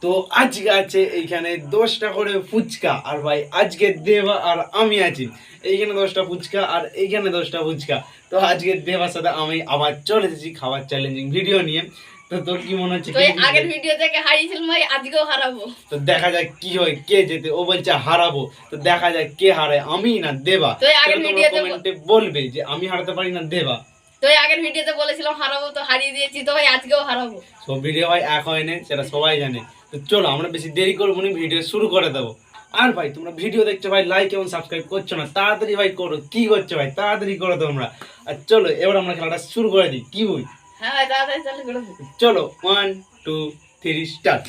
তো আজকে আছে এইখানে 10টা করে ফুচকা আর ভাই আজকে দেবা আর আমি আছি এইখানে 10টা ফুচকা আর এইখানে 10টা ফুচকা। তো আজকে দেবার সাথে আমি আবার চলে এসেছি খাবার চ্যালেঞ্জিং ভিডিও নিয়ে। তো তোর কি মনে হচ্ছে? তো আগের ভিডিও থেকে হারিয়েছিলাম ভাই, আজকেও হারাবো। তো দেখা যাক কি হয়, কে জেতে। ও বলছে হারাবো, তো দেখা যাক কে হারায়, আমি না দেবা। তো আগের ভিডিওতে কমেন্টে বলবে যে আমি হারাতে পারি না দেবা। তো আগের ভিডিওতে বলেছিলাম হারাবো, তো হারিয়ে দিয়েছি। তো ভাই আজকেও হারাবো। সব ভিডিও ভাই এক হয় না, সেটা সবাই জানে। তো চলো আমরা বেশি দেরি করবো না, ভিডিও শুরু করে দেবো। আর ভাই তোমরা ভিডিও দেখছো ভাই, লাইক এবং সাবস্ক্রাইব করছো না, তাড়াতাড়ি ভাই করো। কি করছো ভাই, তাড়াতাড়ি করো তোমরা। আর চলো এবার আমরা খেলাটা শুরু করে দিই, কি বই? হ্যাঁ ভাই তাড়াতাড়ি চালু করো। চলো 1 2 3 স্টার্ট।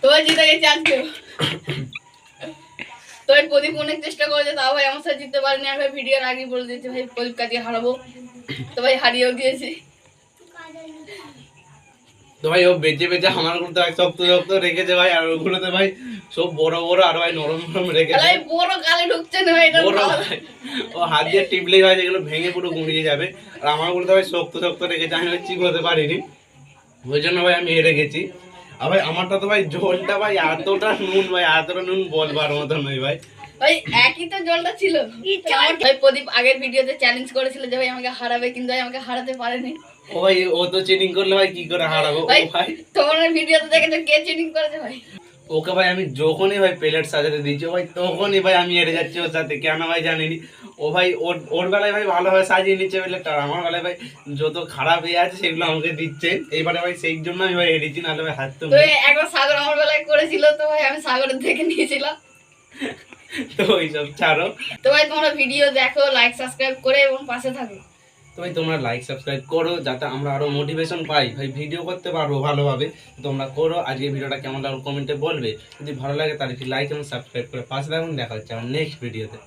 তো জিতে গেছি আজকে। তো প্রদীপ অনেক চেষ্টা করেছে, তাও ভাই আমার সাথে জিততে পারেনি। আর ভাই ভিডিওর আগে বলে দিয়েছে ভাই প্রদীপ কাজে হারাবো। তো ভাই হারিয়েও দিয়েছি। তো ভাই ও বেঁচে বেঁচে আমার গুলো তো শক্ত শক্ত রেখেছে ভাই, আর ওগুলোতে ভাই সব বড় বড় আর ভাই নরম নরম রেখেছে। ভাই বড় গালে ঢুকছে না ভাই, এটা বড় ভাই ও হাত দিয়ে টিপলেই ভাই যেগুলো ভেঙে পুরো গুঁড়িয়ে যাবে। আর আমার গুলো তো ভাই শক্ত শক্ত রেখেছে, আমি ভাই চিবোতে পারিনি, ওই জন্য ভাই আমি হেরে গেছি। আর ভাই আমারটা তো ভাই ঝোলটা ভাই এতটা নুন ভাই, এতটা নুন বলবার মতো নয় ভাই। ভাই একই তো জলটা ছিল। ভাই প্রদীপ আগের ভিডিওতে চ্যালেঞ্জ করেছিল যে ভাই আমাকে হারাবে, কিন্তু ভাই আমাকে হারাতে পারেনি। ও ভাই ও তো চিটিং করলে ভাই কি করে হারাবো? ও ভাই তোমার ভিডিওতে দেখেছো কে চিটিং করেছে ভাই? ওকে ভাই আমি যখনই ভাই প্লেট সাজাতে দিচ্ছি ভাই তখনই ভাই আমি হেরে যাচ্ছি ওর সাথে, কেন ভাই জানিনি। ও ভাই ওর বেলায় ভাই ভালোভাবে সাজিয়ে নিচ্ছে প্লেটটা, আর আমার বেলায় ভাই যত খারাপ হয়ে আছে সেগুলো আমাকে দিচ্ছে। এইবারে ভাই সেই জন্য আমি ভাই হেরেছি, নাহলে ভাই হারতাম তো না। একবার সাগর আমার বেলায় করেছিল, তো ভাই আমি সাগরের থেকে নিয়েছিলাম। তো ওইসব ছাড়ো। তো ভাই তোমরা ভিডিও দেখো, লাইক সাবস্ক্রাইব করে এবং পাশে থাকো। তো ভাই তোমরা লাইক সাবস্ক্রাইব করো যাতে আমরা আরো মোটিভেশন পাই ভাই, ভিডিও করতে পারবো ভালোভাবে। তোমরা করো। আজকে ভিডিওটা কেমন লাগলো কমেন্টে বলবে। যদি ভালো লাগে তাহলে একটি লাইক এবং সাবস্ক্রাইব করে পাশে থাকুন। দেখা হচ্ছে আমার নেক্সট ভিডিওতে।